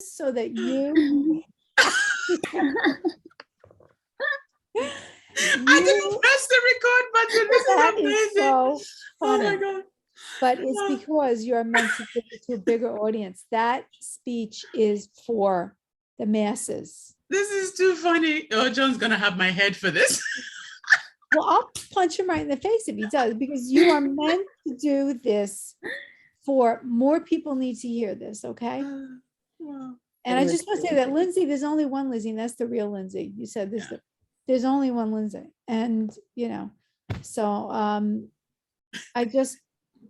so that you I didn't press the record button. This that is amazing. is so Oh funny. my God. But it's because you're meant to give it to a bigger audience. That speech is for the masses. This is too funny. Oh, John's gonna have my head for this. Well, I'll punch him right in the face if he does, because you are meant to do this for more people need to hear this, okay? Wow. And I just want to say that Lindsay, there's only one Lindsay, and that's the real Lindsay. You said this, Yeah. there's only one Lindsay. And, so I just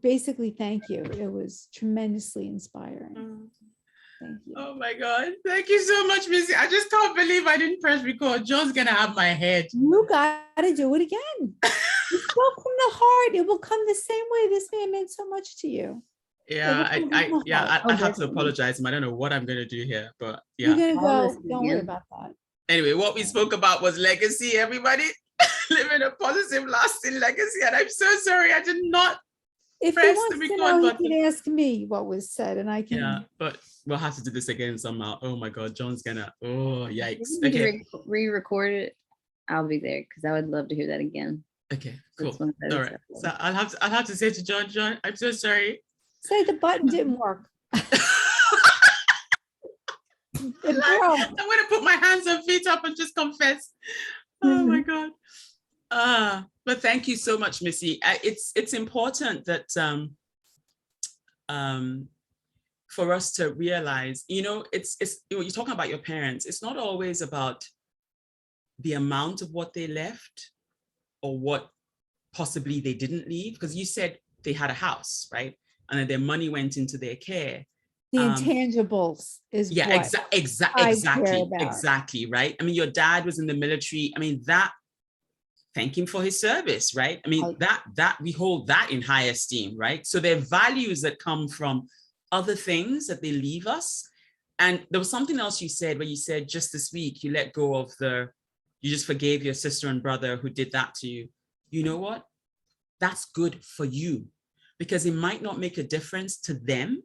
basically thank you. It was tremendously inspiring. Thank you. Oh my God. Thank you so much, Missy. I just can't believe I didn't press record. John's gonna have my head. You got to do it again. You spoke from the heart. It will come the same way. This man meant so much to you. Yeah, I have to apologize. I don't know what I'm gonna do here, but yeah. You're gonna go. Don't worry about that. Anyway, what we spoke about was legacy, everybody. Living a positive, lasting legacy. And I'm so sorry I did not if press he wants the record to know, button. He can ask me what was said, and I can. Yeah, but we'll have to do this again somehow. Oh my God, John's gonna. Oh yikes. If you need to re-record it, I'll be there because I would love to hear that again. Okay, cool. All right. So I'll have to say to John, I'm so sorry. Say the button didn't work. I'm gonna put my hands and feet up and just confess. Oh my God. But thank you so much, Missy. It's important that for us to realize, it's you're talking about your parents. It's not always about the amount of what they left or what possibly they didn't leave, because you said they had a house, right? And then their money went into their care. The intangibles is exactly, right? I mean, your dad was in the military. I mean, thank him for his service, right? I mean, that we hold that in high esteem, right? So there are values that come from other things that they leave us. And there was something else you said where you said just this week, you let go of you just forgave your sister and brother who did that to you. You know what? That's good for you, because it might not make a difference to them,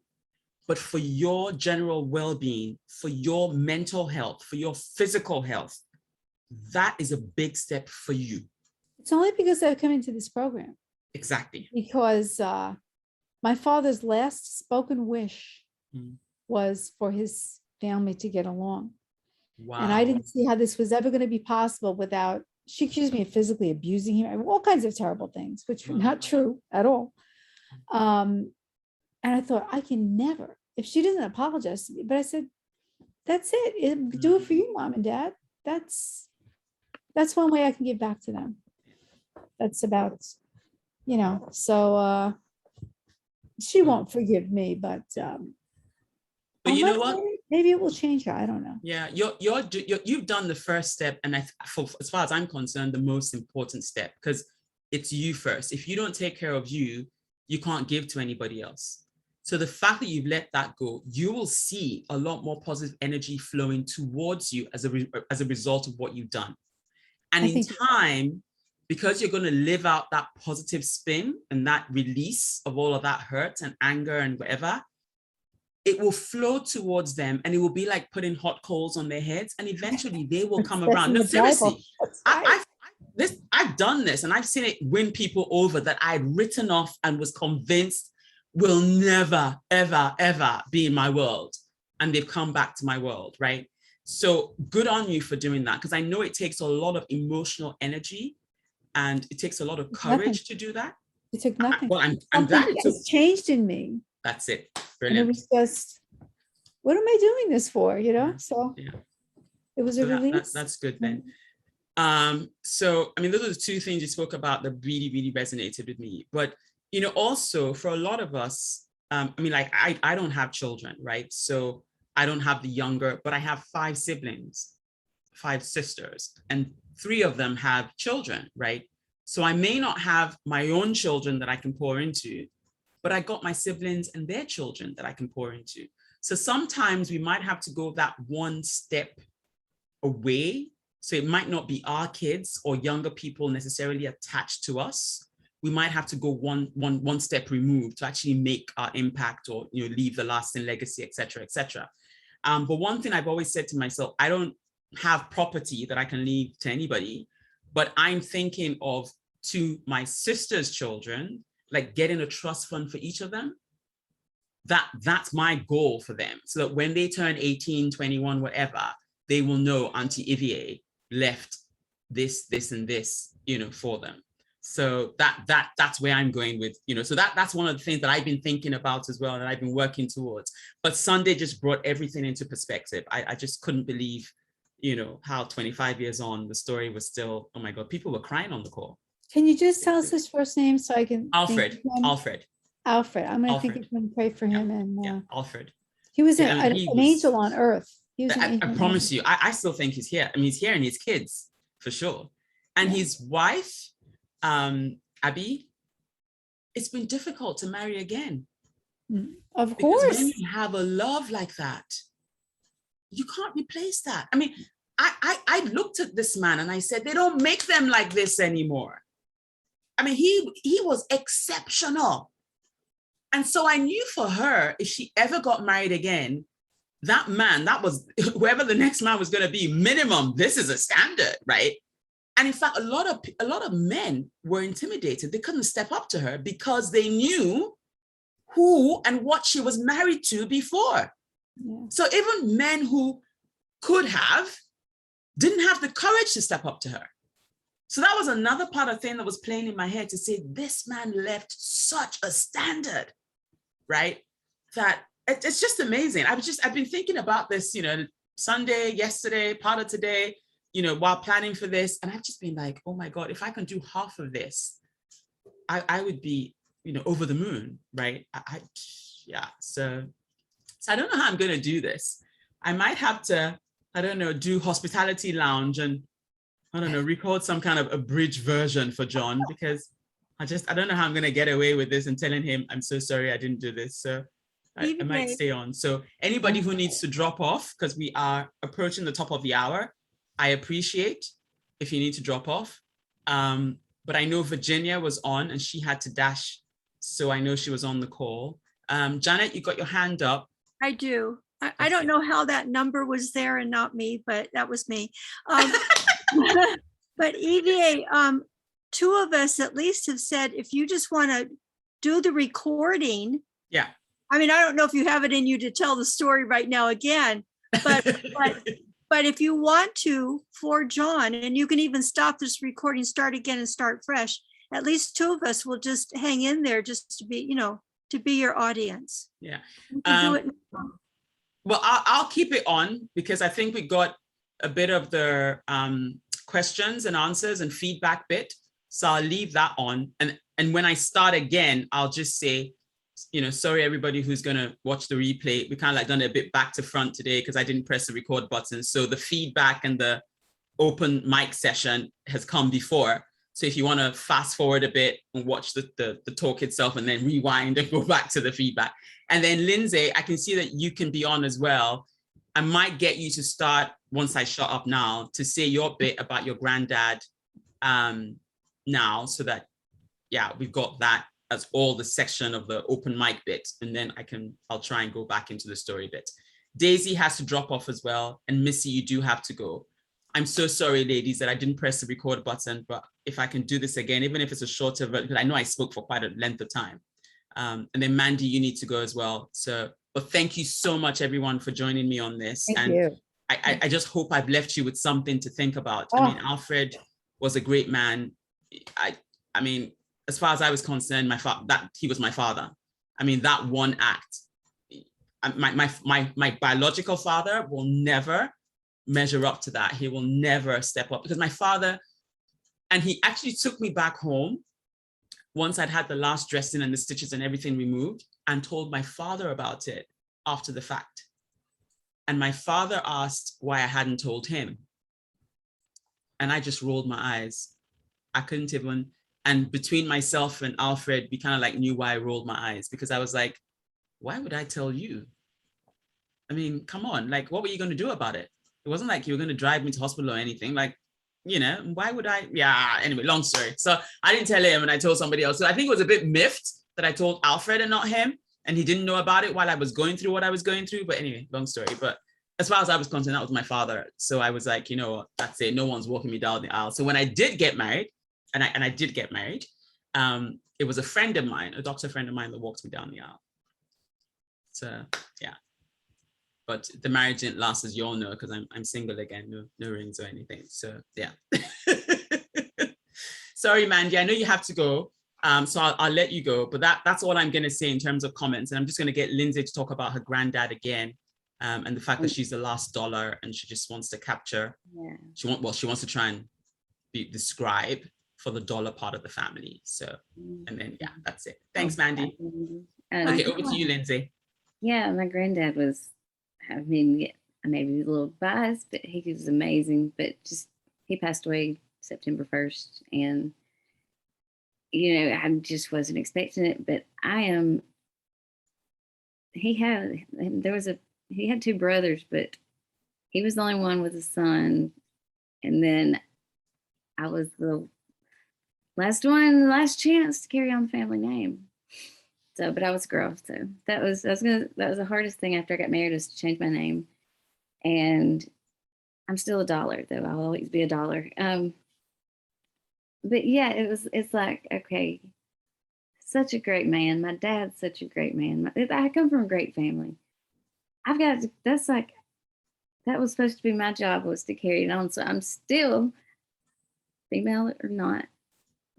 but for your general well-being, for your mental health, for your physical health, that is a big step for you. It's only because I've come into this program. Exactly. Because my father's last spoken wish was for his family to get along. Wow. And I didn't see how this was ever going to be possible without, she accused me of physically abusing him, all kinds of terrible things, which were not true at all. And I thought, I can never, if she doesn't apologize to me, but I said, that's it. Do it for you, Mom and Dad. That's one way I can give back to them. That's about, so she won't forgive me, but you know what? Maybe it will change her. I don't know. Yeah, you've done the first step, and as far as I'm concerned, the most important step, because it's you first. If you don't take care of you, you can't give to anybody else. So the fact that you've let that go, you will see a lot more positive energy flowing towards you as a result of what you've done. And in time, because you're going to live out that positive spin and that release of all of that hurt and anger and whatever, it will flow towards them, and it will be like putting hot coals on their heads, and eventually they will come around. No, seriously, I've done this, and I've seen it win people over that I'd written off and was convinced will never, ever, ever be in my world. And they've come back to my world, right? So good on you for doing that, because I know it takes a lot of emotional energy and it takes a lot of courage to do that. It took nothing. I'm glad it's changed in me. That's it. Brilliant. And it was just, what am I doing this for? So it was a release. That's good then. So, I mean, those are the two things you spoke about that really, really resonated with me. But, also for a lot of us, I mean, like I don't have children, right? So I don't have the younger, but I have 5 siblings, 5 sisters, and 3 of them have children, right? So I may not have my own children that I can pour into, but I got my siblings and their children that I can pour into. So sometimes we might have to go that one step away. So it might not be our kids or younger people necessarily attached to us. We might have to go one step removed to actually make our impact or leave the lasting legacy, et cetera, et cetera. But one thing I've always said to myself, I don't have property that I can leave to anybody, but I'm thinking of to my sister's children, like getting a trust fund for each of them. That's my goal for them. So that when they turn 18, 21, whatever, they will know Auntie Ivié left this, and this, for them. So that's where I'm going with, so that's one of the things that I've been thinking about as well, and I've been working towards. But Sunday just brought everything into perspective. I just couldn't believe, how 25 years on, the story was still, oh my God, people were crying on the call. Can you just tell us his first name so I can? Alfred. Alfred. I'm going to think of him and pray for him. And Alfred. He was an angel on earth. He was I promise you, I still think he's here. I mean, he's here and his kids, for sure. And his wife, Ivie, it's been difficult to marry again. Of course. Because when you have a love like that, you can't replace that. I mean, I looked at this man and I said, they don't make them like this anymore. I mean, he was exceptional. And so I knew for her, if she ever got married again, that man, that was whoever the next man was going to be, minimum, this is a standard, right? And in fact, a lot of men were intimidated. They couldn't step up to her because they knew who and what she was married to before. Yeah. So even men who could have, didn't have the courage to step up to her. So that was another part of the thing that was playing in my head to say, this man left such a standard, right? That it's just amazing. I've been thinking about this, Sunday, yesterday, part of today, while planning for this. And I've just been like, oh my God, if I can do half of this, I would be, over the moon, right? So I don't know how I'm going to do this. I might have to, do hospitality lounge and, record some kind of abridged version for John, because I don't know how I'm going to get away with this and telling him, I'm so sorry I didn't do this. So I might stay on. So anybody who needs to drop off, because we are approaching the top of the hour, I appreciate if you need to drop off. But I know Virginia was on and she had to dash. So I know she was on the call. Janet, you got your hand up. I do. I don't know how that number was there and not me, but that was me. But Ivié, two of us at least have said, if you just want to do the recording. Yeah. I mean, I don't know if you have it in you to tell the story right now again, but if you want to for John, and you can even stop this recording, start again and start fresh, at least two of us will just hang in there just to be, to be your audience. Yeah. Do it. Well, I'll keep it on because I think we got a bit of the questions and answers and feedback bit. So I'll leave that on. And when I start again, I'll just say, sorry, everybody who's going to watch the replay. We kind of done it a bit back to front today because I didn't press the record button. So the feedback and the open mic session has come before. So if you want to fast forward a bit and watch the talk itself and then rewind and go back to the feedback. And then Lindsay, I can see that you can be on as well. I might get you to start, once I shut up now, to say your bit about your granddad now, so that, we've got that as all the section of the open mic bit. And then I'll try and go back into the story bit. Daisy has to drop off as well. And Missy, you do have to go. I'm so sorry, ladies, that I didn't press the record button, but if I can do this again, even if it's a shorter version, because I know I spoke for quite a length of time. And then Mandy, you need to go as well. So, but thank you so much, everyone, for joining me on this. Thank you. I just hope I've left you with something to think about. Oh. I mean, Alfred was a great man. I mean, as far as I was concerned, he was my father. I mean, that one act, my biological father will never measure up to that. He will never step up, because my father, and he actually took me back home once I'd had the last dressing and the stitches and everything removed, and told my father about it after the fact. And my father asked why I hadn't told him. And I just rolled my eyes. I couldn't even, and between myself and Alfred, we kind of knew why I rolled my eyes, because I was like, why would I tell you? I mean, come on, what were you going to do about it? It wasn't like you were going to drive me to hospital or anything. Why would I? Yeah, anyway, long story. So I didn't tell him and I told somebody else. So I think it was a bit miffed that I told Alfred and not him. And he didn't know about it while I was going through what I was going through. But anyway, long story. But as far as I was concerned, that was my father. So I was like, you know what, that's it. No one's walking me down the aisle. So when I did get married, and I did get married, it was a friend of mine, a doctor friend of mine, that walked me down the aisle. So yeah. But the marriage didn't last, as you all know, because I'm single again, no rings or anything. So yeah. Sorry, Mandy, I know you have to go. So I'll let you go, but that's all I'm going to say in terms of comments. And I'm just going to get Lindsay to talk about her granddad again, and the fact that she's the last dollar and she just wants to capture. Yeah. She wants to try and be the scribe for the dollar part of the family. So, and then yeah, that's it. Thanks, Mandy. Okay, over to you, Lindsay. Yeah, my granddad was, I mean, maybe a little biased, but he was amazing. But just, he passed away September 1st. And, you know, I just wasn't expecting it. But he had 2 brothers, but he was the only one with a son. And then I was the last chance to carry on the family name. So, but I was a girl, so that was the hardest thing after I got married, was to change my name. And I'm still a dollar, though. I'll always be a dollar. But yeah, it's like, okay, such a great man. My dad's such a great man. I come from a great family. That was supposed to be my job, was to carry it on. So I'm still, female or not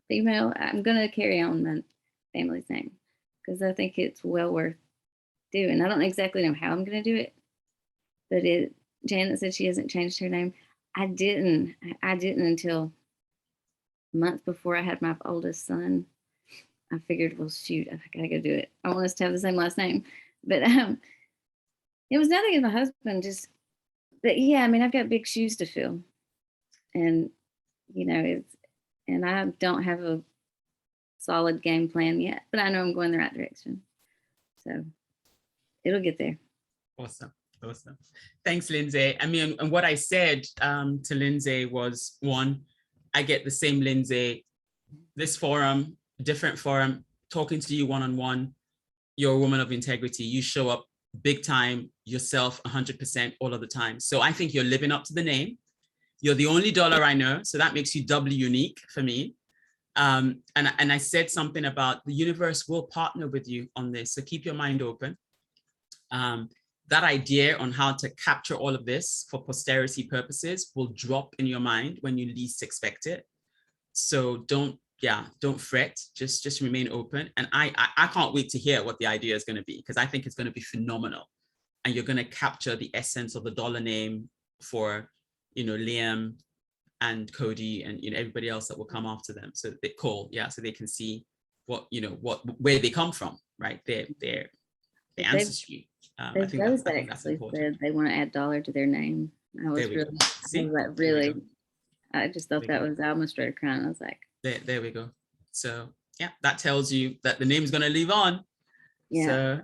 female, I'm going to carry on my family's name, because I think it's well worth doing. I don't exactly know how I'm going to do it, but Janet said she hasn't changed her name. I didn't until a month before I had my oldest son. I figured, well, shoot, I gotta go do it. I want us to have the same last name. But it was nothing against my husband, but yeah, I mean, I've got big shoes to fill. And, you know, and I don't have a solid game plan yet, but I know I'm going the right direction. So it'll get there. Awesome. Thanks, Lindsay. I mean, and what I said to Lindsay was, one, I get the same Lindsay, this forum, different forum, talking to you one-on-one. You're a woman of integrity. You show up big time, yourself, 100% all of the time. So I think you're living up to the name. You're the only dollar I know, so that makes you doubly unique for me. And I said something about the universe will partner with you on this, so keep your mind open. That idea on how to capture all of this for posterity purposes will drop in your mind when you least expect it. So don't fret, just remain open. And I can't wait to hear what the idea is going to be, because I think it's going to be phenomenal. And you're going to capture the essence of the dollar name for, you know, Liam and Cody and, you know, everybody else that will come after them. So they so they can see what, you know, where they come from, right? Their ancestry. I think that's important. Said they want to add dollar to their name. I just thought that was, I almost started crying. I was like, there we go. So yeah, that tells you that the name's going to live on. Yeah. So.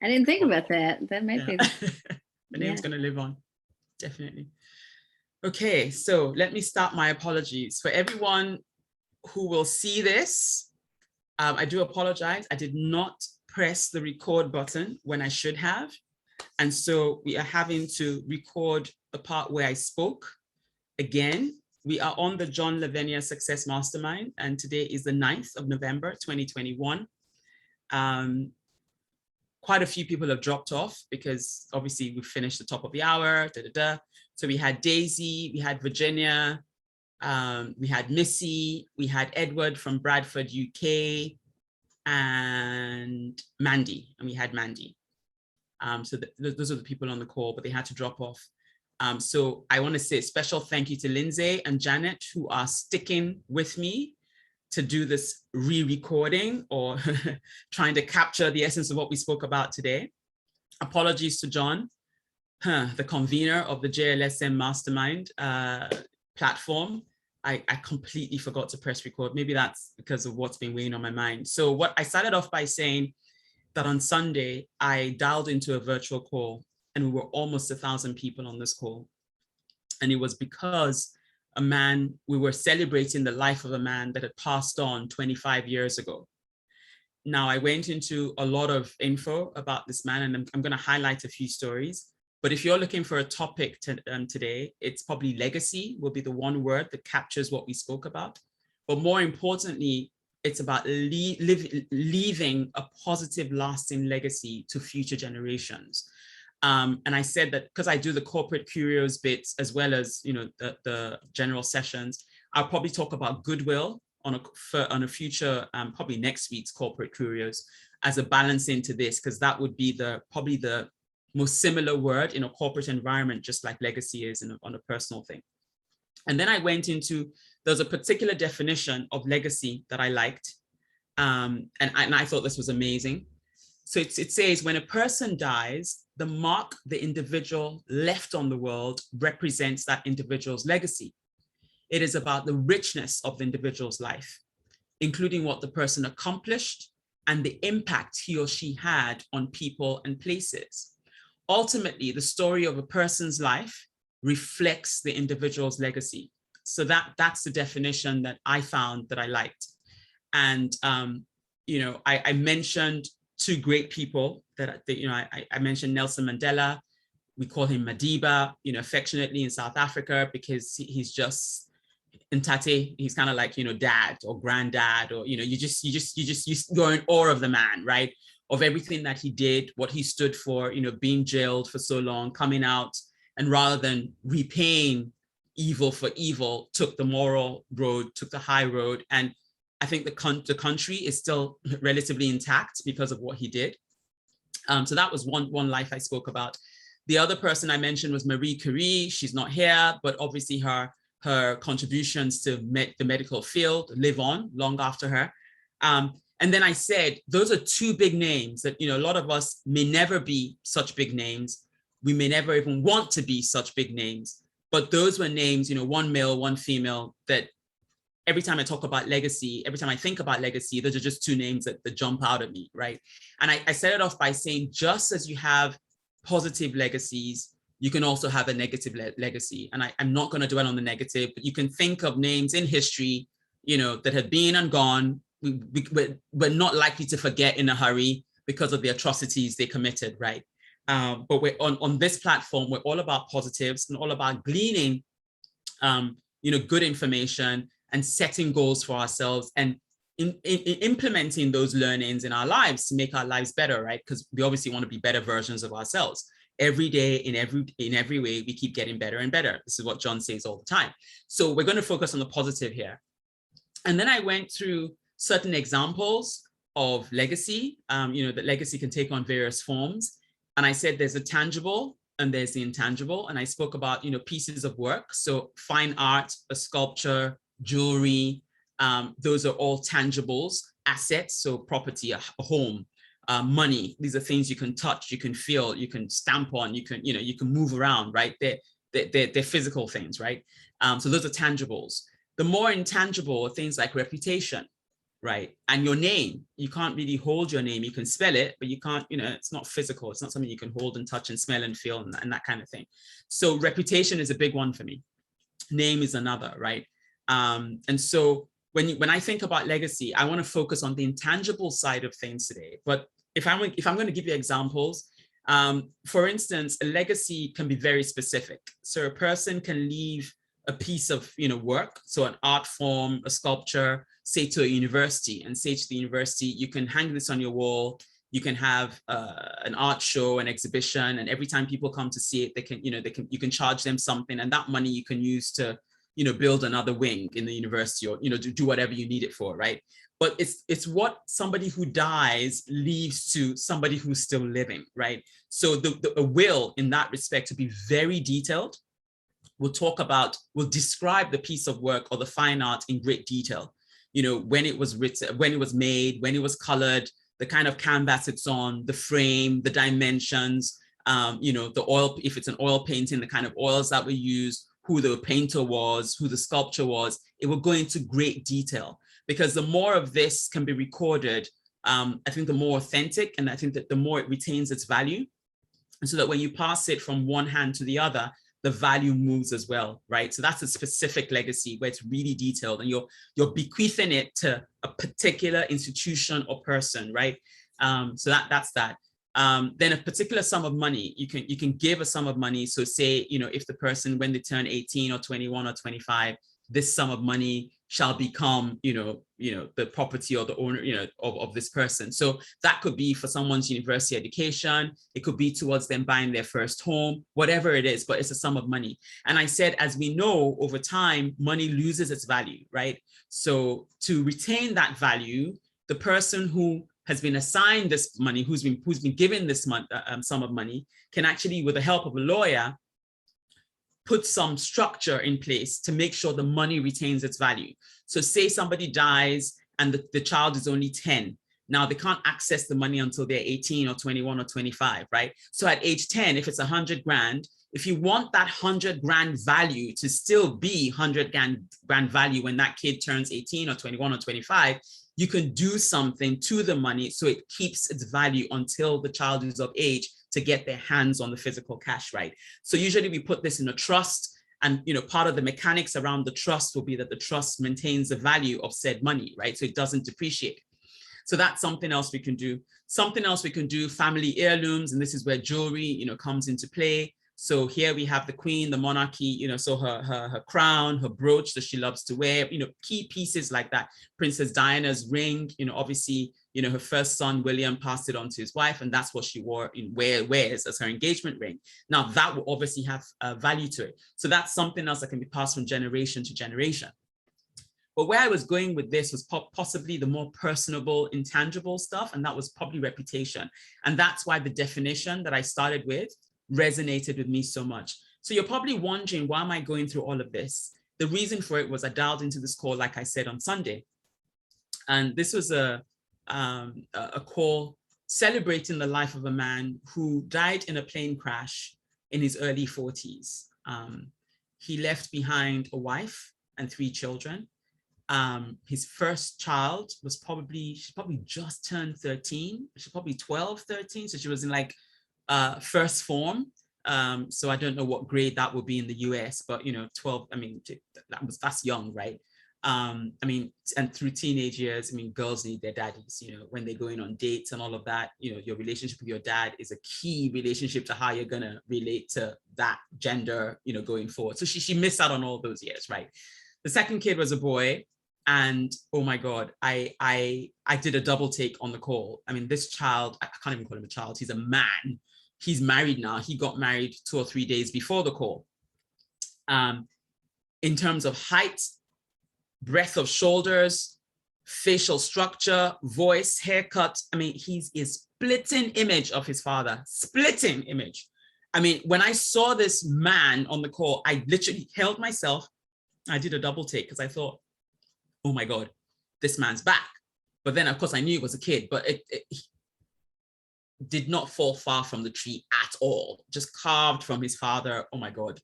I didn't think about that. That may be. The name's going to live on. Definitely. Okay, so let me start my apologies. For everyone who will see this, I do apologize. I did not press the record button when I should have. And so we are having to record the part where I spoke again. We are on the John Lavinia Success Mastermind, and today is the 9th of November, 2021. Quite a few people have dropped off because obviously we finished the top of the hour. So we had Daisy, we had Virginia, we had Missy, we had Edward from Bradford, UK, and Mandy, and we had Mandy. So those are the people on the call, but they had to drop off. So I want to say a special thank you to Lindsay and Janet, who are sticking with me to do this re-recording or trying to capture the essence of what we spoke about today. Apologies to John, the convener of the JLSM Mastermind platform. I completely forgot to press record. Maybe that's because of what's been weighing on my mind. So what I started off by saying that on Sunday, I dialed into a virtual call and we were almost 1,000 people on this call. And it was because we were celebrating the life of a man that had passed on 25 years ago. Now, I went into a lot of info about this man, and I'm going to highlight a few stories. But if you're looking for a topic today, it's probably legacy will be the one word that captures what we spoke about. But more importantly, it's about leaving a positive, lasting legacy to future generations. And I said that because I do the corporate curios bits as well as, you know, the general sessions, I'll probably talk about goodwill on a future, probably next week's corporate curios, as a balance into this, because that would be probably the most similar word in a corporate environment, just like legacy is on a personal thing. And then I went into, there's a particular definition of legacy that I liked. And I thought this was amazing. So it says, when a person dies, the mark the individual left on the world represents that individual's legacy. It is about the richness of the individual's life, including what the person accomplished and the impact he or she had on people and places. Ultimately, the story of a person's life reflects the individual's legacy. So that's the definition that I found that I liked. And, you know, I mentioned two great people that you know, I mentioned Nelson Mandela. We call him Madiba, you know, affectionately in South Africa, because he's just Ntate. He's kind of like, you know, dad or granddad, or, you know, you're in awe of the man, right? Of everything that he did, what he stood for, you know, being jailed for so long, coming out, and rather than repaying evil for evil, took the moral road, took the high road. And I think the country is still relatively intact because of what he did. So that was one life I spoke about. The other person I mentioned was Marie Curie. She's not here, but obviously her contributions to the medical field live on long after her. And then I said, those are two big names that, you know, a lot of us may never be such big names. We may never even want to be such big names, but those were names, you know, one male, one female, that every time I talk about legacy, every time I think about legacy, those are just two names that jump out at me, right? And I set it off by saying, just as you have positive legacies, you can also have a negative legacy. And I'm not going to dwell on the negative, but you can think of names in history, you know, that have been and gone. We're not likely to forget in a hurry because of the atrocities they committed, right? But we're on this platform, we're all about positives and all about gleaning, you know, good information and setting goals for ourselves and in implementing those learnings in our lives to make our lives better, right? Because we obviously want to be better versions of ourselves. Every day, in every way, we keep getting better and better. This is what John says all the time. So we're going to focus on the positive here. And then I went through certain examples of legacy, you know, that legacy can take on various forms. And I said there's a tangible and there's the intangible. And I spoke about, you know, pieces of work. So fine art, a sculpture, jewelry, those are all tangibles, assets. So property, a home, money. These are things you can touch, you can feel, you can stamp on, you can move around, right? They're physical things, right? So those are tangibles. The more intangible are things like reputation, right? And your name. You can't really hold your name. You can spell it, but you can't, you know, it's not physical. It's not something you can hold and touch and smell and feel and that kind of thing. So reputation is a big one for me. Name is another, right? And so when I think about legacy, I want to focus on the intangible side of things today. But if I'm going to give you examples, for instance, a legacy can be very specific. So a person can leave a piece of, you know, work, so an art form, a sculpture, say to a university, and say to the university, you can hang this on your wall. You can have an art show, an exhibition, and every time people come to see it, you can charge them something, and that money you can use to, you know, build another wing in the university, or, you know, do whatever you need it for, right? But it's what somebody who dies leaves to somebody who's still living, right? So the will in that respect to be very detailed. We'll describe the piece of work or the fine art in great detail. You know, when it was written, when it was made, when it was colored, the kind of canvas it's on, the frame, the dimensions, you know, the oil, if it's an oil painting, the kind of oils that were used, who the painter was, who the sculpture was. It will go into great detail, because the more of this can be recorded, I think the more authentic, and I think that the more it retains its value. And so that when you pass it from one hand to the other, the value moves as well, right? So that's a specific legacy where it's really detailed, and you're bequeathing it to a particular institution or person, right? So that's that. Then a particular sum of money, you can give a sum of money. So say, if the person, when they turn 18 or 21 or 25, this sum of money shall become, the property or the owner, of this person. So that could be for someone's university education. It could be towards them buying their first home, whatever it is, but it's a sum of money. And I said, as we know, over time, money loses its value, right? So to retain that value, the person who has been assigned this money, who's been given this sum of money, can actually, with the help of a lawyer, put some structure in place to make sure the money retains its value. So say somebody dies and the child is only 10. Now they can't access the money until they're 18 or 21 or 25, right? So at age 10, if it's 100 grand, if you want that 100 grand value to still be 100 grand value when that kid turns 18 or 21 or 25, you can do something to the money so it keeps its value until the child is of age to get their hands on the physical cash, right? So usually we put this in a trust, and part of the mechanics around the trust will be that the trust maintains the value of said money, right? So it doesn't depreciate. So that's something else we can do. Something else we can do, family heirlooms, and this is where jewelry, comes into play. So here we have the queen, the monarchy, so her crown, her brooch that she loves to wear, key pieces like that. Princess Diana's ring, obviously, her first son, William, passed it on to his wife, and that's what she wears as her engagement ring. Now that will obviously have value to it. So that's something else that can be passed from generation to generation. But where I was going with this was possibly the more personable, intangible stuff, and that was probably reputation. And that's why the definition that I started with resonated with me so much. So you're probably wondering, why am I going through all of this? The reason for it was I dialed into this call, like I said, on Sunday. And this was a call celebrating the life of a man who died in a plane crash in his early 40s. He left behind a wife and 3 children. His first child was she probably just turned 13. She's probably 12, 13. So she was in like first form. So I don't know what grade that would be in the US, but 12, I mean, that's young, right? And through teenage years, girls need their daddies, when they're going on dates and all of that, your relationship with your dad is a key relationship to how you're gonna relate to that gender, going forward. So she missed out on all those years, right? The second kid was a boy, and oh my God, I did a double take on the call. This child, I can't even call him a child, he's a man. He's married now. He got married 2 or 3 days before the call. In terms of height, breadth of shoulders, facial structure, voice, haircut, he's a splitting image of his father, splitting image. When I saw this man on the call, I literally held myself. I did a double take because I thought, oh my God, this man's back. But then of course I knew it was a kid, but it did not fall far from the tree at all. Just carved from his father. Oh my God,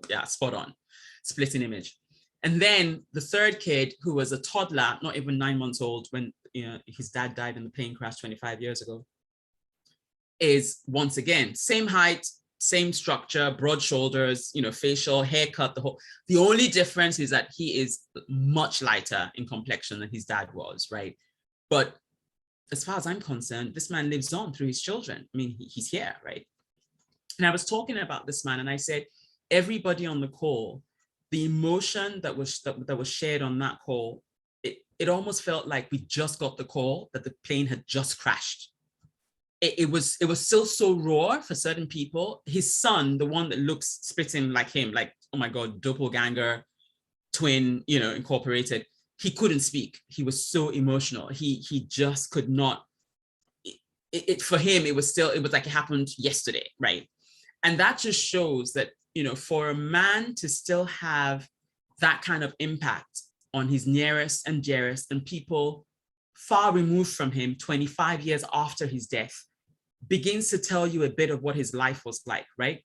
yeah, spot on, splitting image. And then the third kid, who was a toddler, not even 9 months old when his dad died in the plane crash 25 years ago, is once again, same height, same structure, broad shoulders, facial, haircut, the only difference is that he is much lighter in complexion than his dad was, right? But as far as I'm concerned, this man lives on through his children. He's here, right? And I was talking about this man, and I said, everybody on the call, the emotion that was shared on that call, it almost felt like we just got the call that the plane had just crashed. It was still so raw for certain people. His son, the one that looks splitting like him, like, oh my God, doppelganger, twin, incorporated, he couldn't speak. He was so emotional. He just could not, for him, it was like it happened yesterday, right? And that just shows that, for a man to still have that kind of impact on his nearest and dearest and people far removed from him 25 years after his death begins to tell you a bit of what his life was like, right?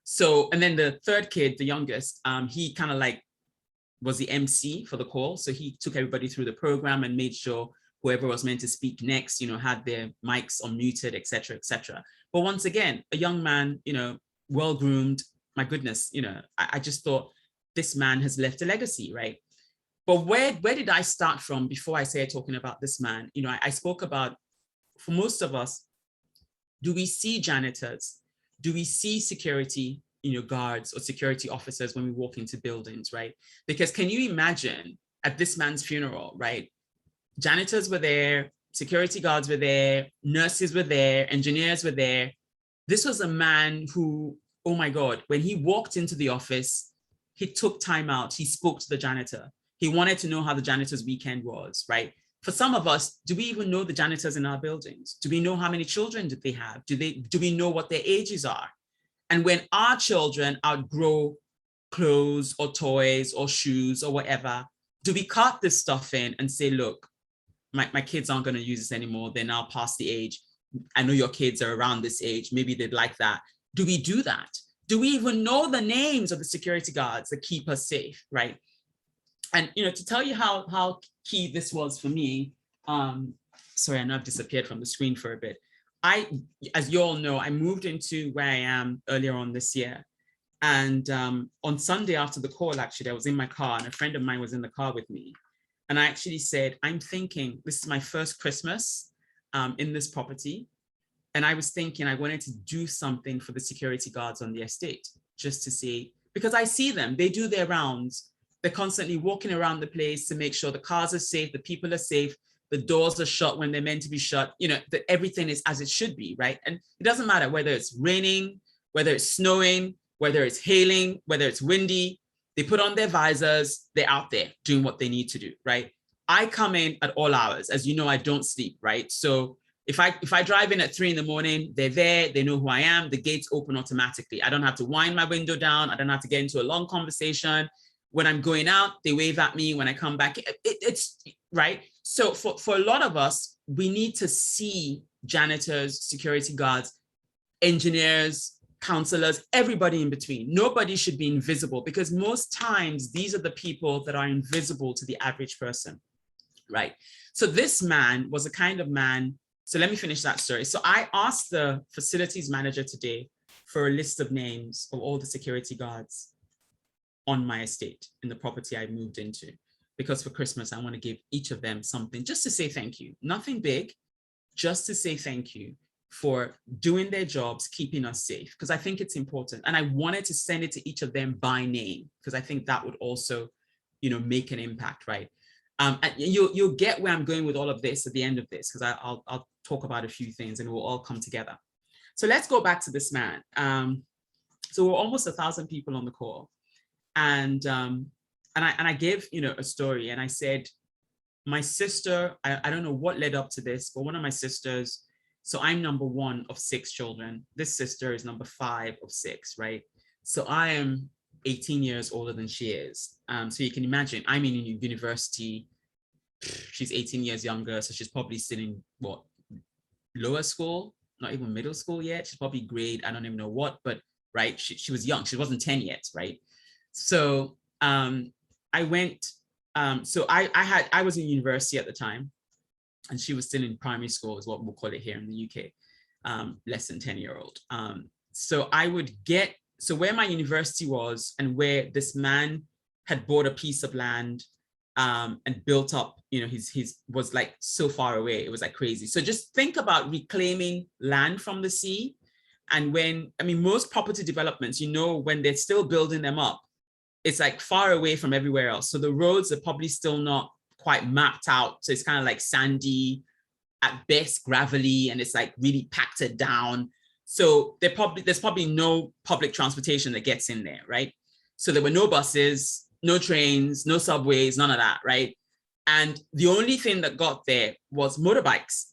So, and then the third kid, the youngest, he kind of was the MC for the call. So he took everybody through the program and made sure whoever was meant to speak next, had their mics unmuted, et cetera, et cetera. But once again, a young man, well-groomed. My goodness, you know, I just thought this man has left a legacy, right? But where did I start from before I started talking about this man? You know, I spoke about, for most of us, do we see janitors? Do we see security, you know, guards or security officers when we walk into buildings, right? Because can you imagine at this man's funeral, right? Janitors were there, security guards were there, nurses were there, engineers were there. This was a man who, oh my God, when he walked into the office, he took time out, he spoke to the janitor. He wanted to know how the janitor's weekend was, right? For some of us, do we even know the janitors in our buildings? Do we know how many children did they have? Do we know what their ages are? And when our children outgrow clothes or toys or shoes or whatever, do we cart this stuff in and say, look, my kids aren't going to use this anymore. They're now past the age. I know your kids are around this age. Maybe they'd like that. Do we do that? Do we even know the names of the security guards that keep us safe, right? And, you know, to tell you how key this was for me, sorry, I know I've disappeared from the screen for a bit. As you all know, I moved into where I am earlier on this year. And on Sunday after the call, actually, I was in my car and a friend of mine was in the car with me. And I actually said, I'm thinking this is my first Christmas in this property. And I was thinking I wanted to do something for the security guards on the estate, just to see, because I see them, they do their rounds. They're constantly walking around the place to make sure the cars are safe, the people are safe, the doors are shut when they're meant to be shut, you know, that everything is as it should be, right? And it doesn't matter whether it's raining, whether it's snowing, whether it's hailing, whether it's windy, they put on their visors, they're out there doing what they need to do, right? I come in at all hours. As you know, I don't sleep, right? So if I drive in at 3 a.m, they're there, they know who I am, the gates open automatically. I don't have to wind my window down. I don't have to get into a long conversation. When I'm going out, they wave at me. When I come back, it's right. So for a lot of us, we need to see janitors, security guards, engineers, counselors, everybody in between. Nobody should be invisible, because most times these are the people that are invisible to the average person, right? So this man was a kind of man. So let me finish that story. So I asked the facilities manager today for a list of names of all the security guards on my estate in the property I moved into, because for Christmas, I want to give each of them something just to say thank you. Nothing big, just to say thank you for doing their jobs, keeping us safe, because I think it's important. And I wanted to send it to each of them by name, because I think that would also, you know, make an impact, right? And you'll get where I'm going with all of this at the end of this, because I'll talk about a few things and we'll all come together. So let's go back to this man. So we're almost 1,000 people on the call. And I gave, you know, a story, and I said, my sister, I don't know what led up to this, but one of my sisters, so I'm number 1 of 6 children. This sister is number 5 of 6, right? So I am 18 years older than she is. So you can imagine, I'm in university, she's 18 years younger, so she's probably still in what, lower school, not even middle school yet. She's probably grade, I don't even know what, but right, she was young, she wasn't 10 yet, right? So I went, so I was in university at the time, and she was still in primary school, is what we'll call it here in the UK, less than 10-year-old. So I would get, so where my university was and where this man had bought a piece of land and built up, you know, his was like so far away, it was like crazy. So just think about reclaiming land from the sea. And when, I mean, most property developments, you know, when they're still building them up, it's like far away from everywhere else. So the roads are probably still not quite mapped out. So it's kind of like sandy, at best gravelly, and it's like really packed it down. So there's probably no public transportation that gets in there, right? So there were no buses, no trains, no subways, none of that, right? And the only thing that got there was motorbikes.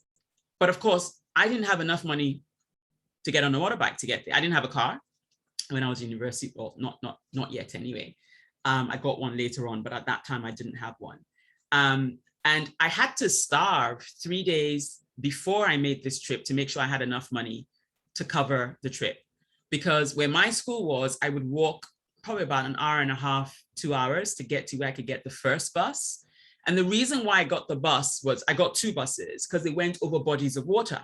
But of course, I didn't have enough money to get on a motorbike to get there. I didn't have a car when I was in university, well, not yet anyway. I got one later on, but at that time I didn't have one. And I had to starve 3 days before I made this trip to make sure I had enough money to cover the trip. Because where my school was, I would walk probably about an hour and a half, 2 hours to get to where I could get the first bus. And the reason why I got the bus was I got 2 buses because they went over bodies of water.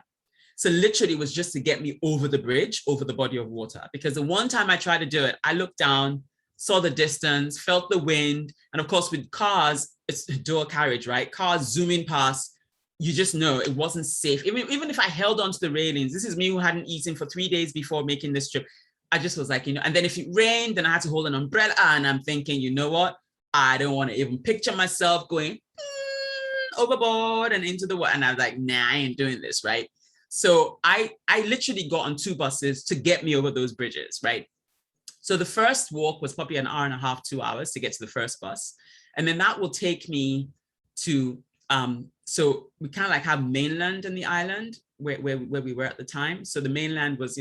So literally it was just to get me over the bridge, over the body of water. Because the one time I tried to do it, I looked down, saw the distance, felt the wind. And of course, with cars, it's dual carriage, right? Cars zooming past, you just know it wasn't safe. Even if I held onto the railings, this is me who hadn't eaten for 3 days before making this trip. I just was like, and then if it rained, then I had to hold an umbrella. And I'm thinking, you know what? I don't want to even picture myself going overboard and into the water. And I was like, nah, I ain't doing this, right? So I literally got on 2 buses to get me over those bridges, right? So the first walk was probably 1.5 hours, 2 hours to get to the first bus. And then that will take me to, so we kind of like have mainland in the island where we were at the time. So the mainland was,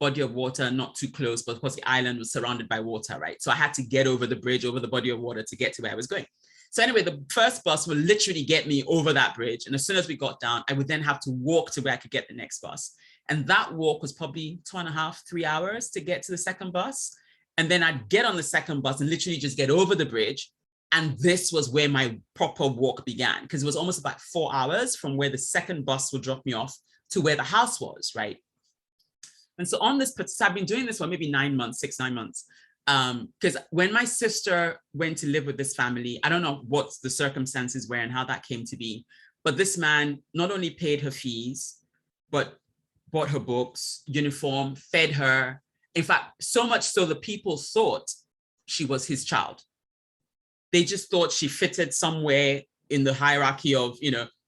body of water, not too close, but of course the island was surrounded by water, right? So I had to get over the bridge, over the body of water to get to where I was going. So anyway, the first bus will literally get me over that bridge. And as soon as we got down, I would then have to walk to where I could get the next bus. And that walk was probably 2.5, 3 hours to get to the second bus. And then I'd get on the second bus and literally just get over the bridge. And this was where my proper walk began, because it was almost about 4 hours from where the second bus would drop me off to where the house was, right? And so on this, so I've been doing this for maybe 9 months, 6, 9 months. Because when my sister went to live with this family, I don't know what the circumstances were and how that came to be, but this man not only paid her fees, but bought her books, uniform, fed her. In fact, so much so that people thought she was his child. They just thought she fitted somewhere in the hierarchy of,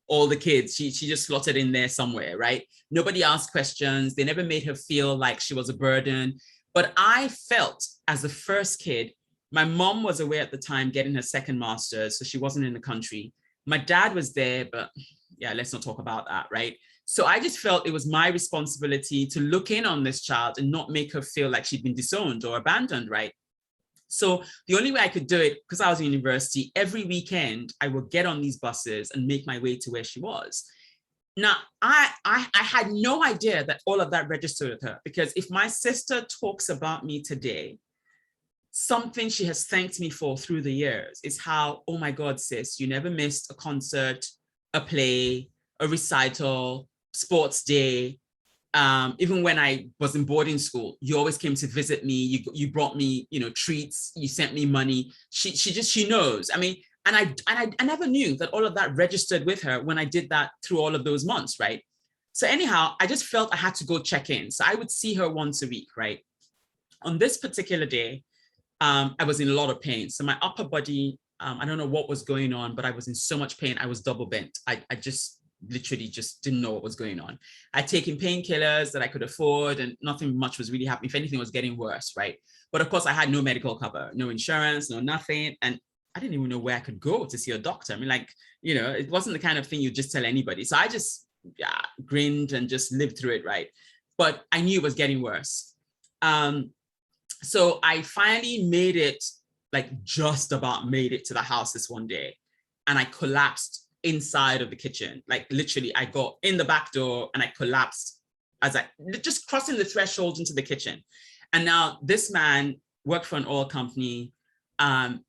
all the kids. She just slotted in there somewhere, right? Nobody asked questions. They never made her feel like she was a burden. But I felt as the first kid, my mom was away at the time getting her second master's, so she wasn't in the country. My dad was there, but yeah, let's not talk about that, right? So I just felt it was my responsibility to look in on this child and not make her feel like she'd been disowned or abandoned, right? So the only way I could do it, because I was in university, every weekend I would get on these buses and make my way to where she was. Now, I had no idea that all of that registered with her, because if my sister talks about me today, something she has thanked me for through the years is how, oh my God, sis, you never missed a concert, a play, a recital, sports day. Even when I was in boarding school, you always came to visit me. You brought me, treats. You sent me money. She knows. I mean, and I never knew that all of that registered with her when I did that through all of those months, right? So anyhow, I just felt I had to go check in. So I would see her once a week, right? On this particular day, I was in a lot of pain. So my upper body, I don't know what was going on, but I was in so much pain. I was double bent. I just literally just didn't know what was going on. I'd taken painkillers that I could afford and nothing much was really happening. If anything, it was getting worse, right? But of course I had no medical cover, no insurance, no nothing. And I didn't even know where I could go to see a doctor. I mean, it wasn't the kind of thing you just tell anybody. So I just grinned and just lived through it, right? But I knew it was getting worse. So I finally made it, just about made it to the house this one day. And I collapsed inside of the kitchen. Literally, I got in the back door and I collapsed as I just crossing the threshold into the kitchen. And now this man worked for an oil company,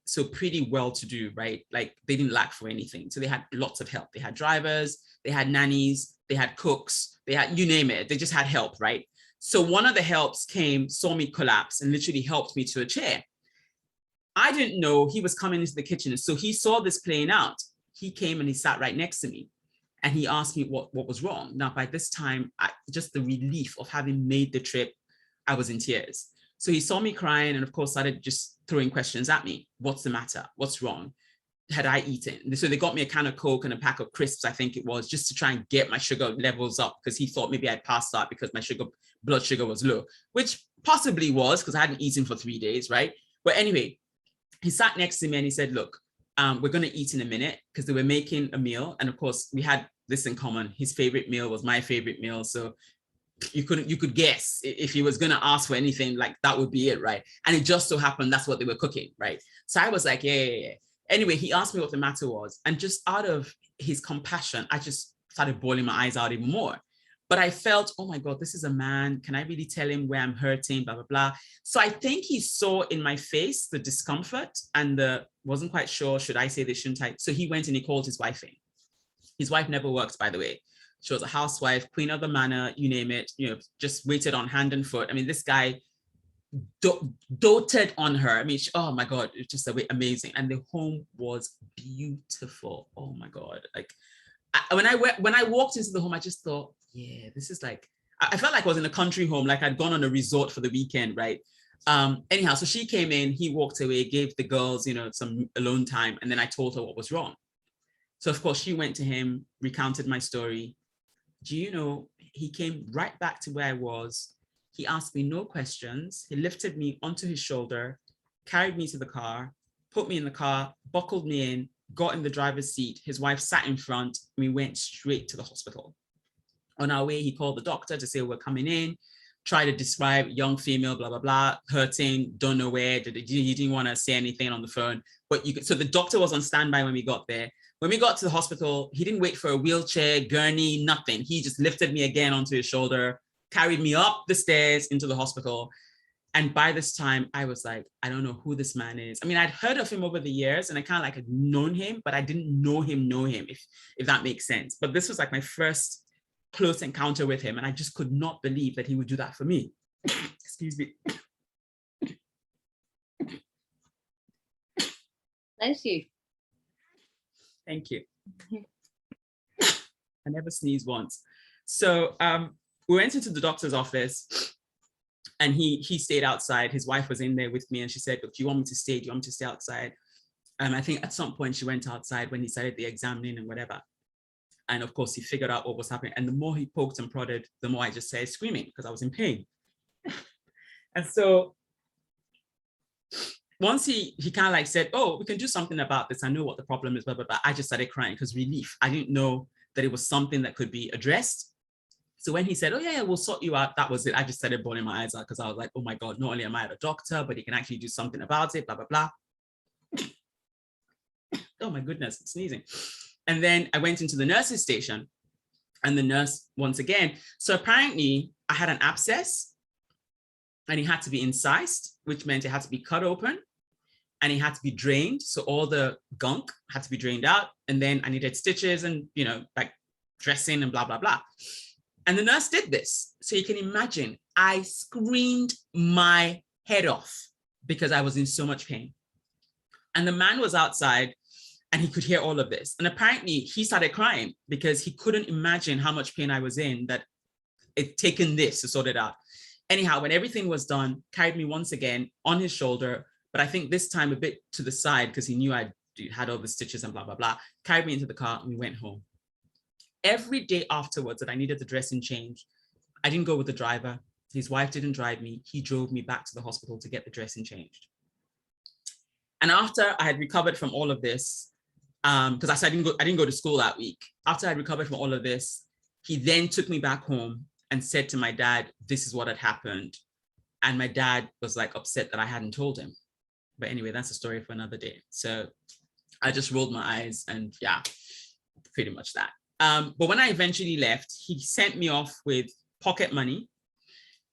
so pretty well-to-do, right? They didn't lack for anything. So they had lots of help. They had drivers, they had nannies, they had cooks, they had, you name it. They just had help, right? So one of the helps came, saw me collapse and literally helped me to a chair. I didn't know he was coming into the kitchen. So he saw this playing out. He came and he sat right next to me and he asked me what was wrong. Now, by this time, just the relief of having made the trip, I was in tears. So he saw me crying and of course started just throwing questions at me. What's the matter? What's wrong? Had I eaten? So they got me a can of Coke and a pack of crisps, I think it was, just to try and get my sugar levels up because he thought maybe I'd passed out because my blood sugar was low, which possibly was because I hadn't eaten for 3 days, right? But anyway, he sat next to me and he said, look, we're going to eat in a minute, because they were making a meal. And of course, we had this in common. His favorite meal was my favorite meal. So you could guess if he was going to ask for anything, that would be it, right? And it just so happened that's what they were cooking, right? So I was like, yeah. Anyway, he asked me what the matter was. And just out of his compassion, I just started bawling my eyes out even more. But I felt, oh my God, this is a man. Can I really tell him where I'm hurting, blah, blah, blah. So I think he saw in my face the discomfort and wasn't quite sure, should I say this, shouldn't I? So he went and he called his wife in. His wife never works, by the way. She was a housewife, queen of the manor, you name it, just waited on hand and foot. I mean, this guy doted on her. I mean, oh my God, it's just amazing. And the home was beautiful. Oh my God. Like when I walked into the home, I just thought, yeah, this is like, I felt like I was in a country home, like I'd gone on a resort for the weekend, right? Anyhow, so she came in, he walked away, gave the girls, some alone time. And then I told her what was wrong. So of course she went to him, recounted my story. Do you know, he came right back to where I was. He asked me no questions. He lifted me onto his shoulder, carried me to the car, put me in the car, buckled me in, got in the driver's seat. His wife sat in front, and we went straight to the hospital. On our way, he called the doctor to say we're coming in, try to describe young female, blah, blah, blah, hurting, don't know where, he didn't want to say anything on the phone. But so the doctor was on standby when we got there. When we got to the hospital, he didn't wait for a wheelchair, gurney, nothing. He just lifted me again onto his shoulder, carried me up the stairs into the hospital. And by this time, I was like, I don't know who this man is. I mean, I'd heard of him over the years and I kind of like had known him, but I didn't know him, if that makes sense. But this was like my first close encounter with him. And I just could not believe that he would do that for me. Excuse me. Bless you. Thank you. I never sneezed once. So we went into the doctor's office and he stayed outside. His wife was in there with me and she said, look, do you want me to stay? Do you want me to stay outside? I think at some point she went outside when he started the examining and whatever. And of course he figured out what was happening. And the more he poked and prodded, the more I just started screaming because I was in pain. And so once he kind of like said, oh, we can do something about this. I know what the problem is, blah, blah, blah. I just started crying because relief. I didn't know that it was something that could be addressed. So when he said, oh yeah, we'll sort you out, that was it. I just started bawling my eyes out because I was like, oh my God, not only am I a doctor, but he can actually do something about it, blah, blah, blah. Oh my goodness, I'm sneezing. And then I went into the nurse's station and the nurse, once again, so apparently I had an abscess and it had to be incised, which meant it had to be cut open and it had to be drained. So all the gunk had to be drained out. And then I needed stitches and, like dressing and blah, blah, blah. And the nurse did this. So you can imagine, I screamed my head off because I was in so much pain. And the man was outside and he could hear all of this. And apparently he started crying because he couldn't imagine how much pain I was in, that it taken this to sort it out. Anyhow, when everything was done, carried me once again on his shoulder, but I think this time a bit to the side because he knew I had all the stitches and blah, blah, blah, carried me into the car and we went home. Every day afterwards that I needed the dressing change, I didn't go with the driver. His wife didn't drive me. He drove me back to the hospital to get the dressing changed. And after I had recovered from all of this, because I didn't go to school that week. After I had recovered from all of this, he then took me back home and said to my dad, this is what had happened. And my dad was like upset that I hadn't told him. But anyway, that's a story for another day. So I just rolled my eyes and yeah, pretty much that. But when I eventually left, he sent me off with pocket money,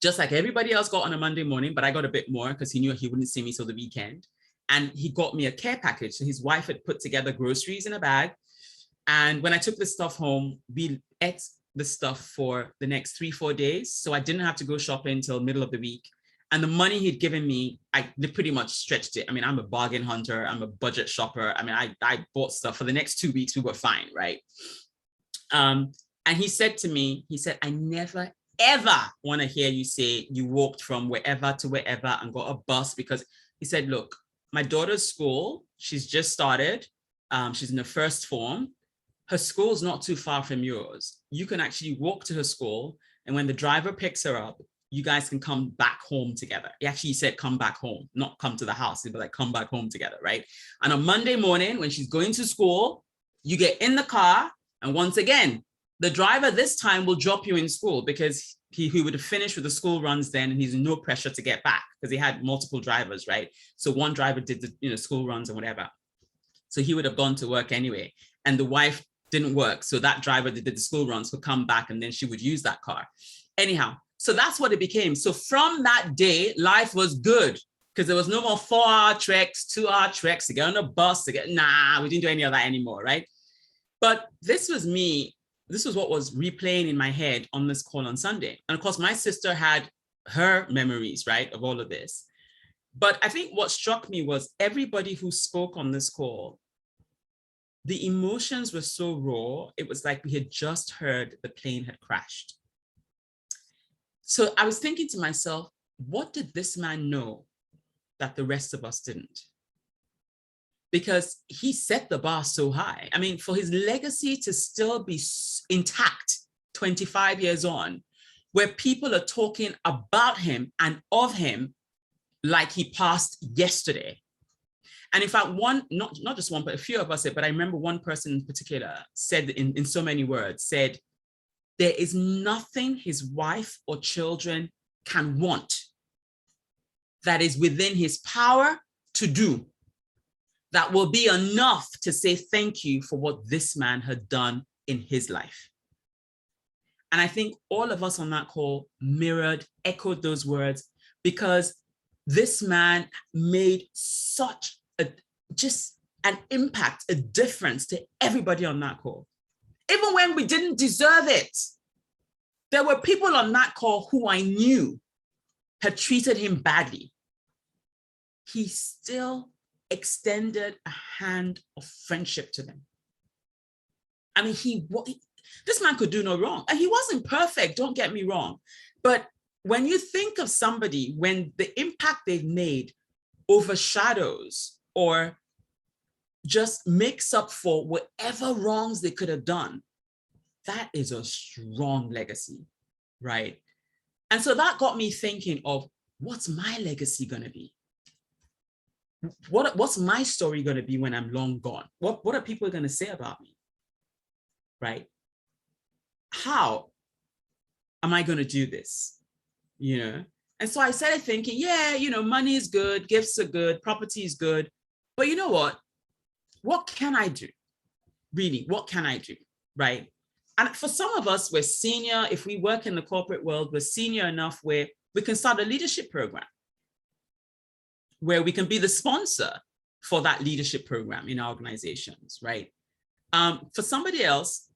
just like everybody else got on a Monday morning, but I got a bit more because he knew he wouldn't see me till the weekend. And he got me a care package. So his wife had put together groceries in a bag. And when I took the stuff home, we ate the stuff for the next 3-4 days. So I didn't have to go shopping until middle of the week. And the money he'd given me, I pretty much stretched it. I mean, I'm a bargain hunter. I'm a budget shopper. I mean, I bought stuff for the next 2 weeks. We were fine, right? And he said to me, he said, I never, ever want to hear you say you walked from wherever to wherever and got a bus, because he said, look, my daughter's school, she's just started. She's in the first form. Her school's not too far from yours. You can actually walk to her school. And when the driver picks her up, you guys can come back home together. He actually said, come back home, not come to the house. He'd be like, come back home together, right? And on Monday morning, when she's going to school, you get in the car. And once again, the driver this time will drop you in school because he would have finished with the school runs then, and he's in no pressure to get back because he had multiple drivers, right? So one driver did the school runs and whatever. So he would have gone to work anyway. And the wife didn't work. So that driver that did the school runs would come back and then she would use that car. Anyhow, so that's what it became. So from that day, life was good because there was no more 4-hour treks, 2-hour treks to get on a bus to get, we didn't do any of that anymore, right? But this was me this was what was replaying in my head on this call on Sunday. And of course, my sister had her memories, right, of all of this. But I think what struck me was everybody who spoke on this call, the emotions were so raw. It was like we had just heard the plane had crashed. So I was thinking to myself, what did this man know that the rest of us didn't? Because he set the bar so high. I mean, for his legacy to still be intact 25 years on, where people are talking about him and of him like he passed yesterday. And in fact, not just one, but a few of us said, but I remember one person in particular said in so many words, said, there is nothing his wife or children can want that is within his power to do that will be enough to say thank you for what this man had done in his life. And I think all of us on that call mirrored, echoed those words, because this man made such just an impact, a difference to everybody on that call. Even when we didn't deserve it, there were people on that call who I knew had treated him badly. He still extended a hand of friendship to them. I mean, this man could do no wrong. And he wasn't perfect, don't get me wrong. But when you think of somebody, when the impact they've made overshadows or just makes up for whatever wrongs they could have done, that is a strong legacy, right? And so that got me thinking of, what's my legacy gonna be? What's my story gonna be when I'm long gone? What are people gonna say about me, right? How am I gonna do this, you know? And so I started thinking, yeah, you know, money is good, gifts are good, property is good, but you know what? What can I do? Really, what can I do, right? And for some of us, we're senior. If we work in the corporate world, we're senior enough where we can start a leadership program, where we can be the sponsor for that leadership program in our organizations, right? For somebody else,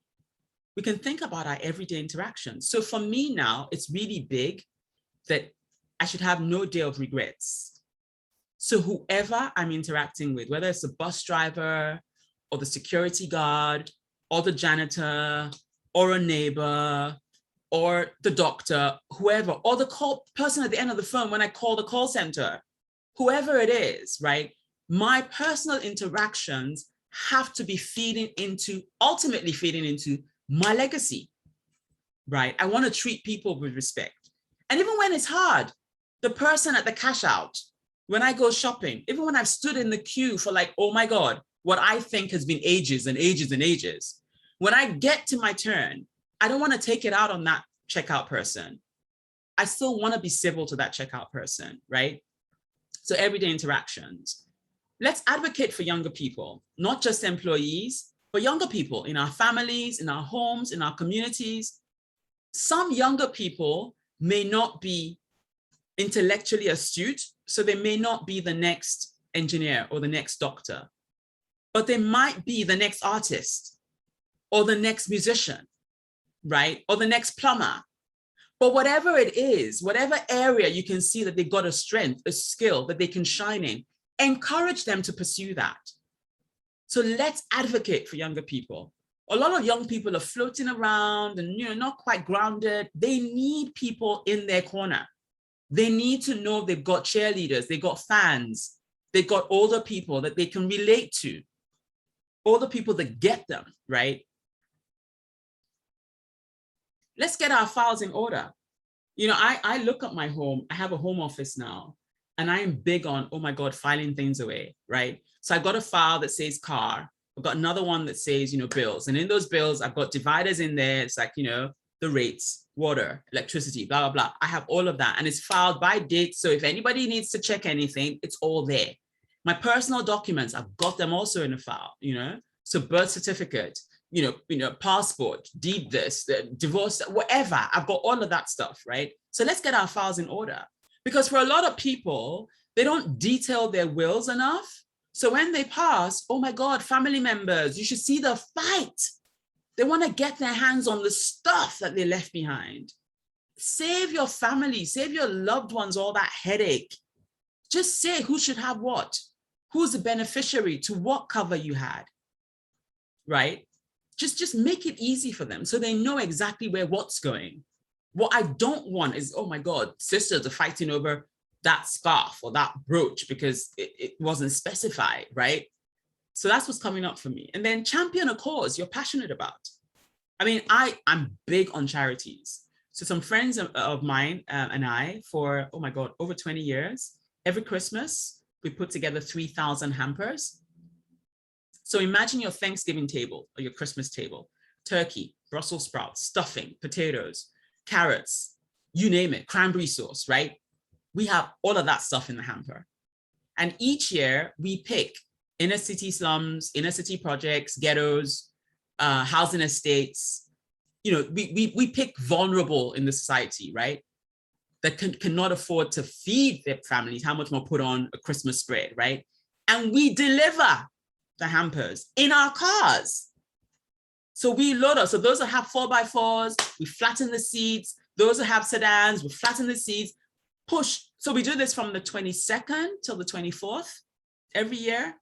we can think about our everyday interactions. So for me now, it's really big that I should have no day of regrets. So whoever I'm interacting with, whether it's the bus driver or the security guard or the janitor or a neighbor or the doctor, whoever, or the person at the end of the phone when I call the call center, whoever it is, right? My personal interactions have to be ultimately feeding into my legacy, right? I want to treat people with respect. And even when it's hard, the person at the cash out, when I go shopping, even when I've stood in the queue for like, oh my God, what I think has been ages and ages and ages, when I get to my turn, I don't want to take it out on that checkout person. I still want to be civil to that checkout person, right? So everyday interactions. Let's advocate for younger people, not just employees, but younger people in our families, in our homes, in our communities. Some younger people may not be intellectually astute, so they may not be the next engineer or the next doctor, but they might be the next artist or the next musician, right? Or the next plumber. But whatever it is, whatever area you can see that they've got a strength, a skill that they can shine in, encourage them to pursue that. So let's advocate for younger people. A lot of young people are floating around and, you know, not quite grounded. They need people in their corner. They need to know they've got cheerleaders, they've got fans, they've got older people that they can relate to, older people that get them, right? Let's get our files in order. You know, I look at my home, I have a home office now, and I am big on, oh my God, filing things away, right? So I've got a file that says car. I've got another one that says, you know, bills. And in those bills, I've got dividers in there. It's like, you know, the rates, water, electricity, blah, blah, blah. I have all of that. And it's filed by date. So if anybody needs to check anything, it's all there. My personal documents, I've got them also in a file, you know? So birth certificate, you know, passport, deed this, divorce, whatever. I've got all of that stuff, right? So let's get our files in order. Because for a lot of people, they don't detail their wills enough. So when they pass, oh my God, family members, you should see the fight They want to get their hands on the stuff that they left behind. Save your family, save your loved ones all that headache. Just say who should have what, who's the beneficiary to what cover you had, right? Just make it easy for them so they know exactly where what's going. What I don't want is, oh my God, sisters are fighting over that scarf or that brooch because it wasn't specified, right? So that's what's coming up for me. And then champion a cause you're passionate about. I mean, I'm big on charities. So some friends of mine and I, for, oh my God, over 20 years, every Christmas, we put together 3,000 hampers. So imagine your Thanksgiving table or your Christmas table: turkey, Brussels sprouts, stuffing, potatoes, carrots, you name it, cranberry sauce, right? We have all of that stuff in the hamper. And each year we pick inner city slums, inner city projects, ghettos, housing estates. You know, we pick vulnerable in the society, right? That cannot afford to feed their families, how much more put on a Christmas spread, right? And we deliver the hampers in our cars. So we load up. So those that have 4x4s, we flatten the seats. Those that have sedans, we flatten the seats, push. So we do this from the 22nd till the 24th every year.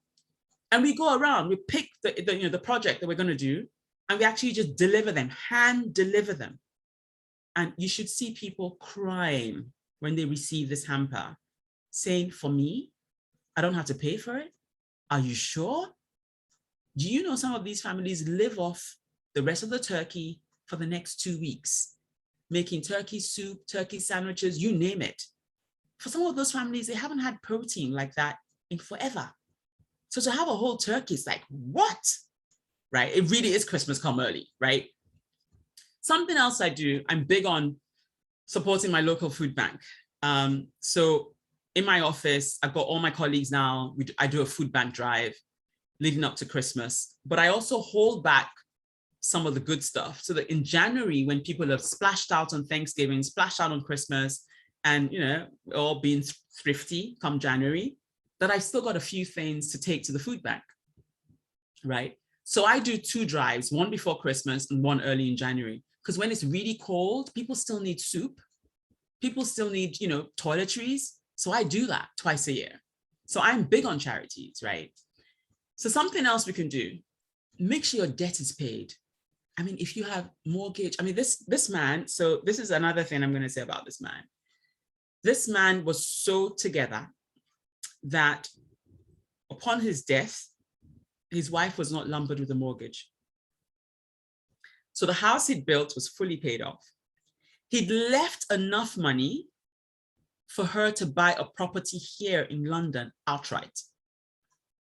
And we go around, we pick the project that we're going to do, and we actually just deliver them, hand deliver them. And you should see people crying when they receive this hamper, saying, for me, I don't have to pay for it. Are you sure? Do you know some of these families live off the rest of the turkey for the next 2 weeks, making turkey soup, turkey sandwiches, you name it. For some of those families, they haven't had protein like that in forever. So to have a whole turkey is like, what? Right? It really is Christmas come early, right? Something else I do, I'm big on supporting my local food bank. So in my office, I've got all my colleagues now. I do a food bank drive leading up to Christmas, but I also hold back some of the good stuff so that in January, when people have splashed out on Thanksgiving, splashed out on Christmas, and, you know, all being thrifty come January, that I've still got a few things to take to the food bank, right? So I do 2 drives, one before Christmas and one early in January, because when it's really cold, people still need soup. People still need, you know, toiletries. So I do that twice a year. So I'm big on charities, right? So something else we can do, make sure your debt is paid. I mean, if you have mortgage, I mean, this man, so this is another thing I'm going to say about this man. This man was so together that upon his death, his wife was not lumbered with a mortgage. So the house he'd built was fully paid off. He'd left enough money for her to buy a property here in London outright.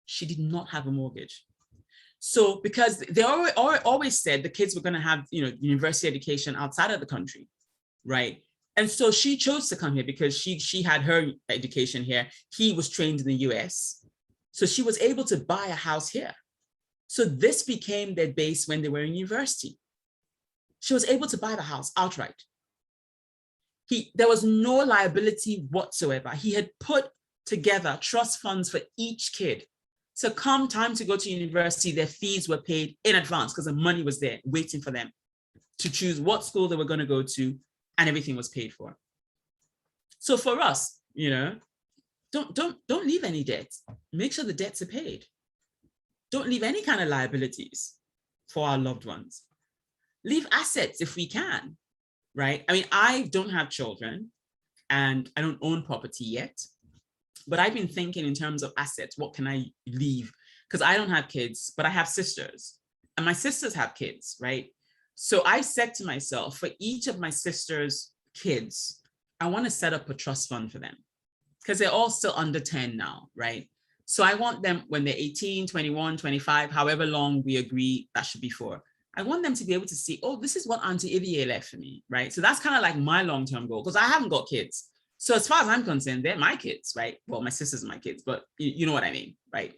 She did not have a mortgage. So because they always said the kids were going to have, you know, university education outside of the country, right? And so she chose to come here because she had her education here. He was trained in the US. So she was able to buy a house here. So this became their base when they were in university. She was able to buy the house outright. There was no liability whatsoever. He had put together trust funds for each kid. So come time to go to university, their fees were paid in advance because the money was there waiting for them to choose what school they were going to go to, and everything was paid for. So for us, you know, don't leave any debts. Make sure the debts are paid. Don't leave any kind of liabilities for our loved ones. Leave assets if we can, right? I mean, I don't have children and I don't own property yet, but I've been thinking in terms of assets, what can I leave? Because I don't have kids, but I have sisters and my sisters have kids, right? So I said to myself, for each of my sister's kids, I want to set up a trust fund for them because they're all still under 10 now, right? So I want them when they're 18, 21, 25, however long we agree that should be for. I want them to be able to see, oh, this is what Auntie Ivié left for me, right? So that's kind of like my long-term goal because I haven't got kids. So as far as I'm concerned, they're my kids, right? Well, my sisters are my kids, but you know what I mean, right?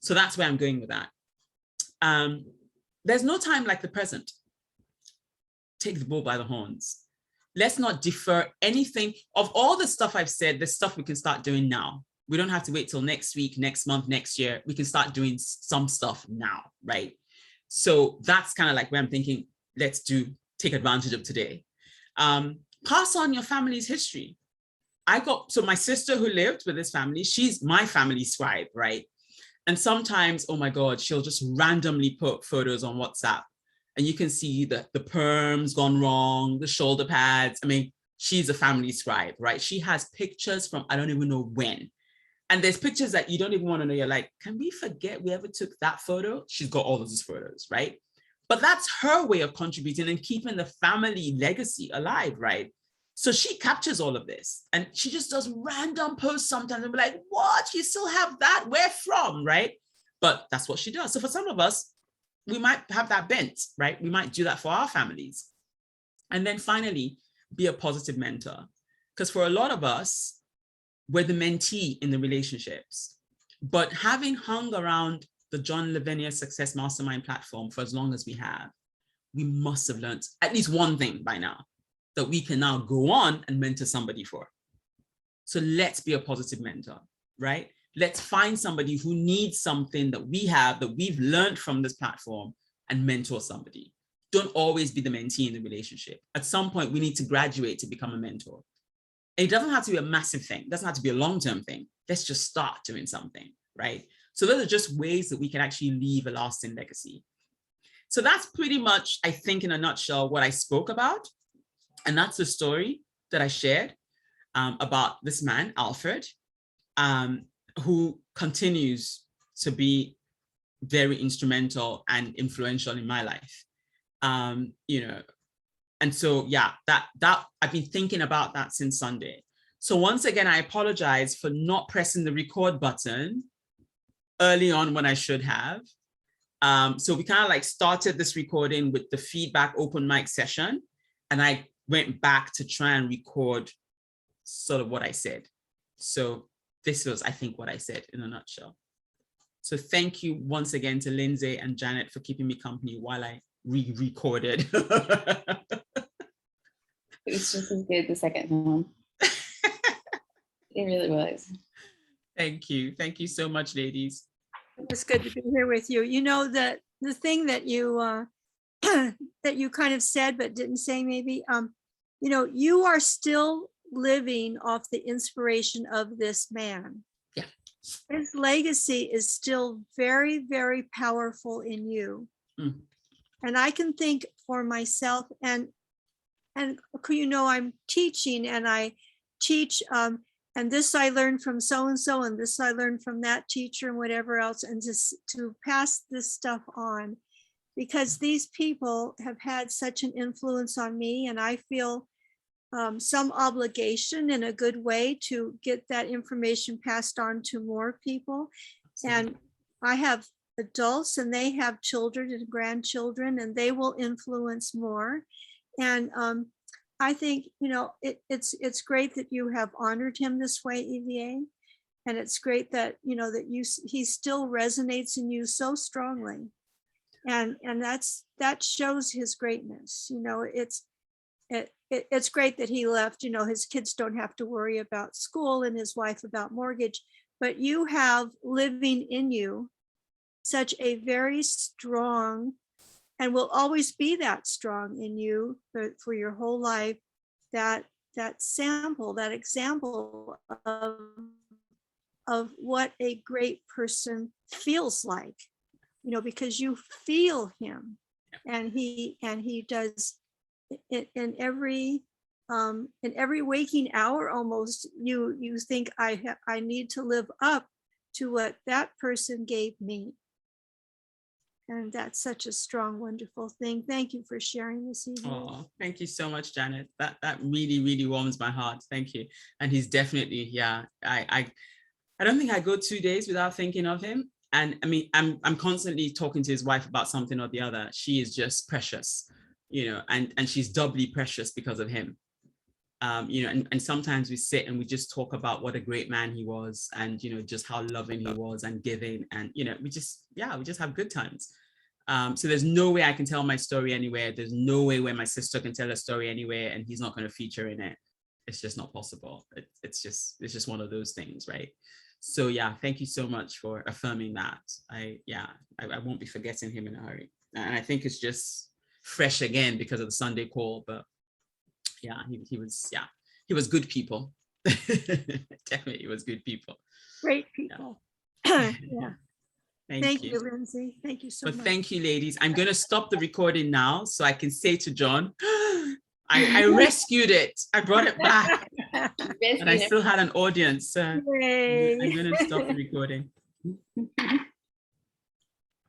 So that's where I'm going with that. There's no time like the present. Take the bull by the horns. Let's not defer anything. Of all the stuff I've said, there's stuff we can start doing now. We don't have to wait till next week, next month, next year. We can start doing some stuff now, right? So that's kind of like where I'm thinking, take advantage of today. Pass on your family's history. So my sister who lived with this family, she's my family scribe, right? And sometimes, oh my God, she'll just randomly put photos on WhatsApp and you can see the perms gone wrong, the shoulder pads. I mean, she's a family scribe, right? She has pictures from, I don't even know when. And there's pictures that you don't even want to know. You're like, can we forget we ever took that photo? She's got all of those photos, right? But that's her way of contributing and keeping the family legacy alive, right? So she captures all of this and she just does random posts sometimes and be like, what? You still have that? Where from, right? But that's what she does. So for some of us, we might have that bent, right? We might do that for our families. And then finally, be a positive mentor. Because for a lot of us, we're the mentee in the relationships. But having hung around the John Lavinia Success Mastermind platform for as long as we have, we must have learned at least one thing by now that we can now go on and mentor somebody for. So let's be a positive mentor, right? Let's find somebody who needs something that we have, that we've learned from this platform, and mentor somebody. Don't always be the mentee in the relationship. At some point, we need to graduate to become a mentor. And it doesn't have to be a massive thing. It doesn't have to be a long-term thing. Let's just start doing something, right? So those are just ways that we can actually leave a lasting legacy. So that's pretty much, I think, in a nutshell, what I spoke about. And that's the story that I shared about this man, Alfred, who continues to be very instrumental and influential in my life. And so, yeah, that I've been thinking about that since Sunday. So once again, I apologize for not pressing the record button early on when I should have. So we kind of like started this recording with the feedback open mic session, and I went back to try and record sort of what I said. So this was, I think, what I said in a nutshell. So thank you once again to Lindsay and Janet for keeping me company while I re-recorded. It was just as good the second time. It really was. Thank you. Thank you so much, ladies. It's good to be here with you. You know, that the thing that you that you kind of said but didn't say maybe, you know, you are still living off the inspiration of this man. Yeah. His legacy is still very, very powerful in you. Mm. And I can think for myself, and you know, I'm teaching and I teach, and this I learned from so-and-so, and this I learned from that teacher and whatever else, and just to pass this stuff on, because these people have had such an influence on me, and I feel some obligation in a good way to get that information passed on to more people. And I have adults and they have children and grandchildren, and they will influence more. And I think, you know, it's great that you have honored him this way, Ivié. And it's great that, you know, that he still resonates in you so strongly. And that shows his greatness. You know, it's great that he left. You know, his kids don't have to worry about school and his wife about mortgage, but you have living in you such a very strong, and will always be that strong in you for your whole life, that example of what a great person feels like, you know, because you feel him, and he does in every waking hour almost. You think I need to live up to what that person gave me. And that's such a strong, wonderful thing. Thank you for sharing this evening. Oh, thank you so much, Janet. That really, really warms my heart. Thank you. And he's definitely, yeah, I don't think I go 2 days without thinking of him. And I mean, I'm constantly talking to his wife about something or the other. She is just precious, you know, and she's doubly precious because of him. You know, and sometimes we sit and we just talk about what a great man he was, and, you know, just how loving he was and giving, and, you know, we just have good times. So there's no way I can tell my story anywhere. There's no way where my sister can tell a story anywhere and he's not going to feature in it. It's just not possible. It's just one of those things, right? So yeah, thank you so much for affirming that. I won't be forgetting him in a hurry. And I think it's just fresh again because of the Sunday call. But yeah, he was good people. Definitely, he was good people. Great people. Yeah. Thank you. you, Lindsay. Thank you so But much. thank you, ladies. I'm going to stop the recording now so I can say to John, I rescued it. I brought it back. And I still had an audience. I'm going to stop the recording.